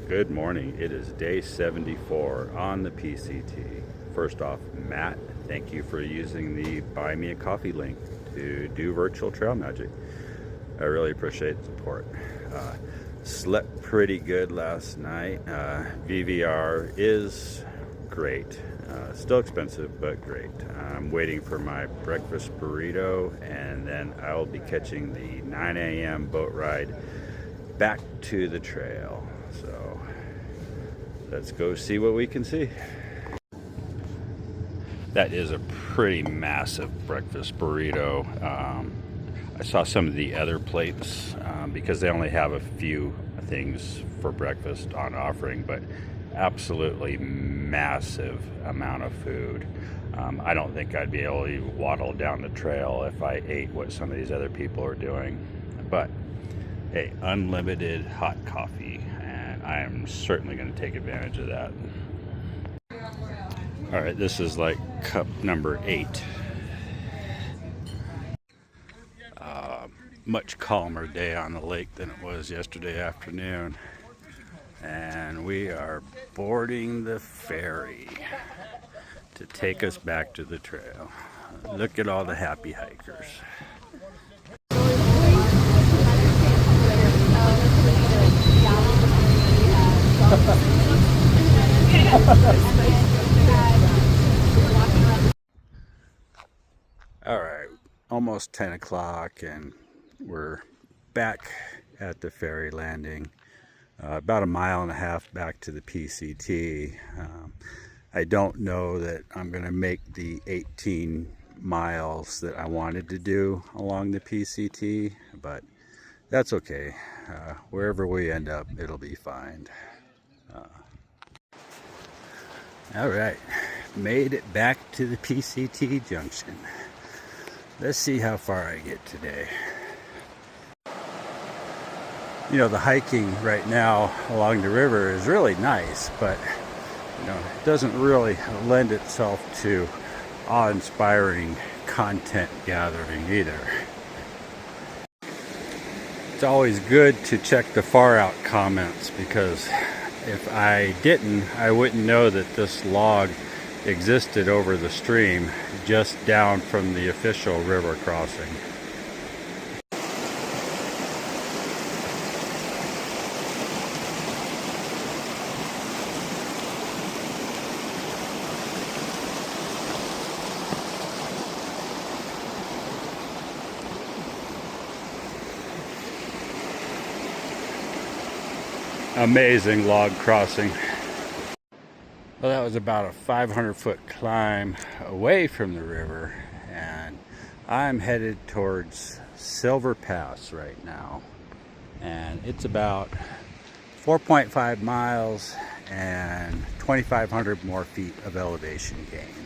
Good morning. It is day 74 on the PCT. First off, Matt, thank you for using the Buy Me a Coffee link to do virtual trail magic. I really appreciate the support. Slept pretty good last night. VVR is great. Still expensive, but great. I'm waiting for my breakfast burrito, and then I will be catching the 9 a.m. boat ride back to the trail. So let's go see what we can see. That is a pretty massive breakfast burrito. I saw some of the other plates because they only have a few things for breakfast on offering, but absolutely massive amount of food. I don't think I'd be able to waddle down the trail if I ate what some of these other people are doing. But hey, unlimited hot coffee, and I am certainly going to take advantage of that. All right, this is like cup number 8. Much calmer day on the lake than it was yesterday afternoon, and we are boarding the ferry to take us back to the trail. Look at all the happy hikers. All right, almost 10 o'clock, and we're back at the ferry landing. About a mile and a half back to the PCT. I don't know that I'm going to make the 18 miles that I wanted to do along the PCT, but that's okay. Wherever we end up, it'll be fine. All right, made it back to the PCT junction. Let's see how far I get today. You know, the hiking right now along the river is really nice, but you know, it doesn't really lend itself to awe-inspiring content gathering either. It's always good to check the far out comments, because if I didn't, I wouldn't know that this log existed over the stream just down from the official river crossing. Amazing log crossing. Well, that was about a 500-foot climb away from the river, and I'm headed towards Silver Pass right now. And it's about 4.5 miles and 2,500 more feet of elevation gain.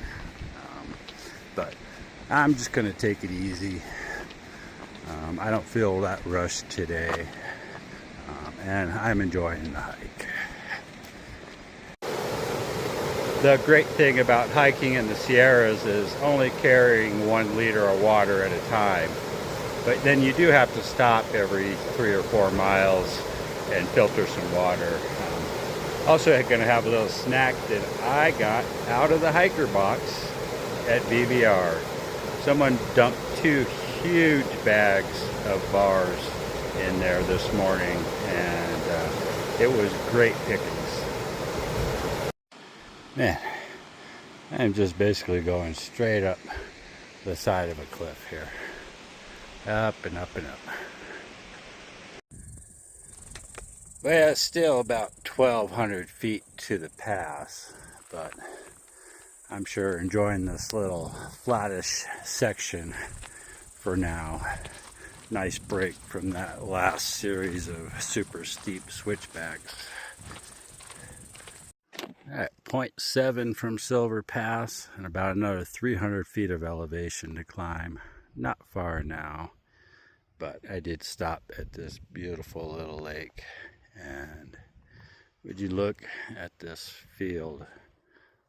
But I'm just going to take it easy. I don't feel that rushed today. And I'm enjoying the hike. The great thing about hiking in the Sierras is only carrying 1 liter of water at a time. But then you do have to stop every 3 or 4 miles and filter some water. Also, I'm going to have a little snack that I got out of the hiker box at VVR. Someone dumped 2 huge bags of bars in there this morning, and it was great pickings. Man, I'm just basically going straight up the side of a cliff here. Up and up and up. Well, it's still about 1,200 feet to the pass, but I'm sure enjoying this little flattish section for now. Nice break from that last series of super steep switchbacks. At 0.7 from Silver Pass, and about another 300 feet of elevation to climb. Not far now, but I did stop at this beautiful little lake, and would you look at this field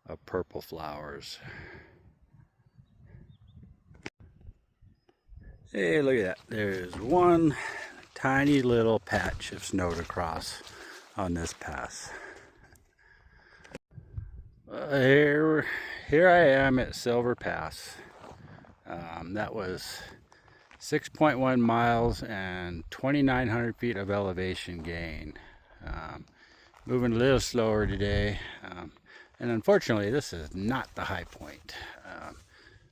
of purple flowers. Hey, look at that. There's one tiny little patch of snow to cross on this pass. Here I am at Silver Pass. That was 6.1 miles and 2,900 feet of elevation gain. Moving a little slower today, and unfortunately this is not the high point.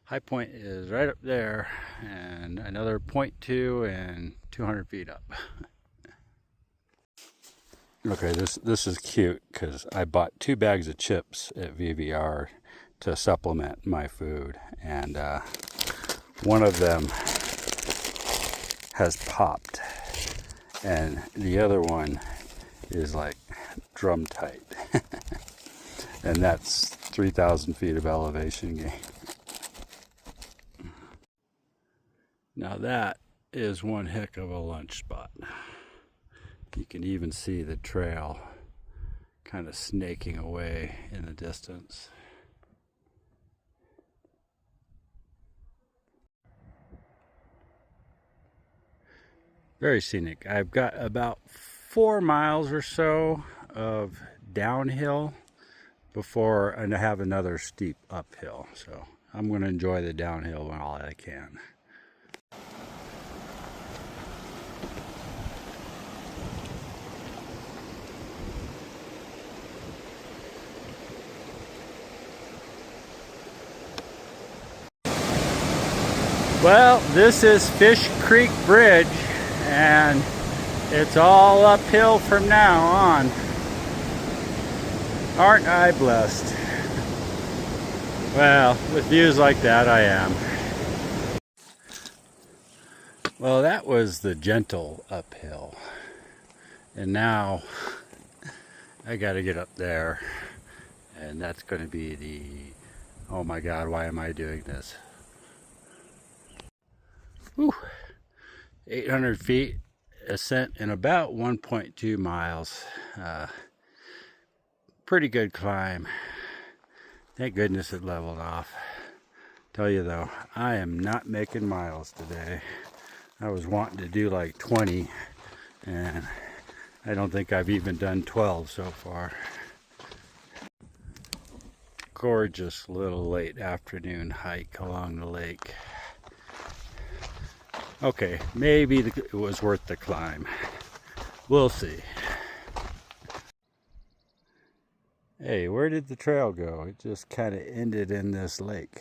High point is right up there, and another 0.2 and 200 feet up. Okay, this is cute because I bought 2 bags of chips at VVR to supplement my food, and one of them has popped, and the other one is like drum tight, and that's 3,000 feet of elevation gain. Now that is one heck of a lunch spot. You can even see the trail kind of snaking away in the distance. Very scenic. I've got about 4 miles or so of downhill before I have another steep uphill. So I'm going to enjoy the downhill while I can. Well, this is Fish Creek Bridge, and it's all uphill from now on. Aren't I blessed? Well, with views like that, I am. Well, that was the gentle uphill, and now I gotta get up there, and that's going to be the, oh my God, why am I doing this? Whew. 800 feet ascent in about 1.2 miles. Pretty good climb. Thank goodness it leveled off. Tell you though, I am not making miles today. I was wanting to do like 20, and I don't think I've even done 12 so far. Gorgeous little late afternoon hike along the lake. Okay, maybe it was worth the climb. We'll see. Hey, where did the trail go? It just kind of ended in this lake.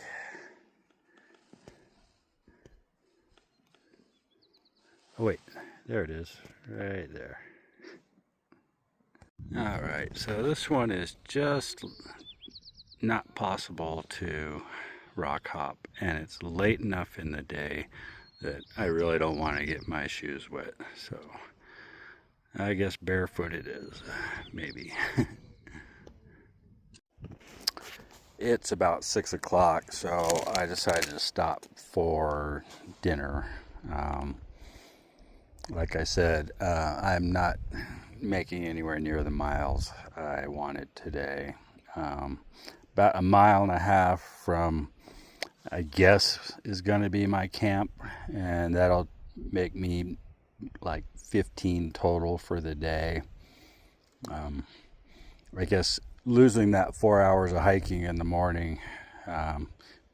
Oh wait, there it is, right there. All right, so this one is just not possible to rock hop, and it's late enough in the day that I really don't want to get my shoes wet, so I guess barefoot it is, maybe. It's about 6 o'clock, so I decided to stop for dinner. Like I said, I'm not making anywhere near the miles I wanted today. About 1.5 miles from, I guess, is going to be my camp, and that'll make me like 15 total for the day. I guess losing that 4 hours of hiking in the morning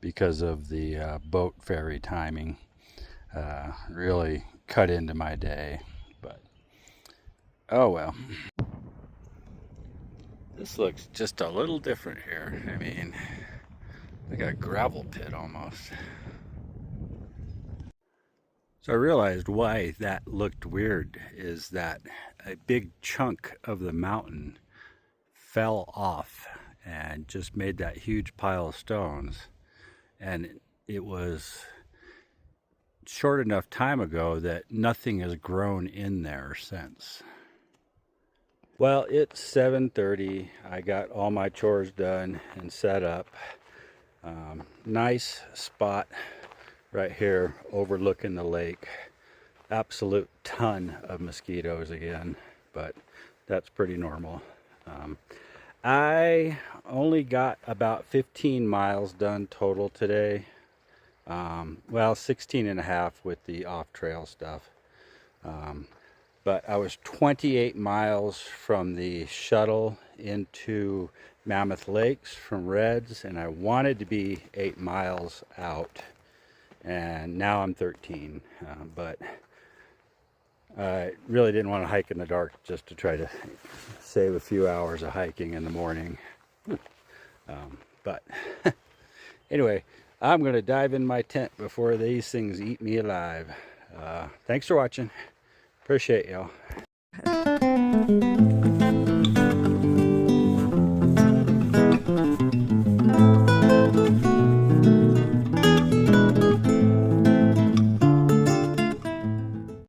because of the boat ferry timing really cut into my day, but oh well. This looks just a little different here. I mean, like a gravel pit almost. So I realized why that looked weird is that a big chunk of the mountain fell off and just made that huge pile of stones, and it was short enough time ago that nothing has grown in there since. Well, it's 7:30. I got all my chores done and set up. Nice spot right here overlooking the lake. Absolute ton of mosquitoes again, but that's pretty normal. I only got about 15 miles done total today. Well, 16 and a half with the off-trail stuff. but I was 28 miles from the shuttle into Mammoth Lakes from Reds, and I wanted to be 8 miles out, and now I'm 13. But I really didn't want to hike in the dark, just to try to save a few hours of hiking in the morning. But anyway, I'm going to dive in my tent before these things eat me alive. Thanks for watching. Appreciate y'all.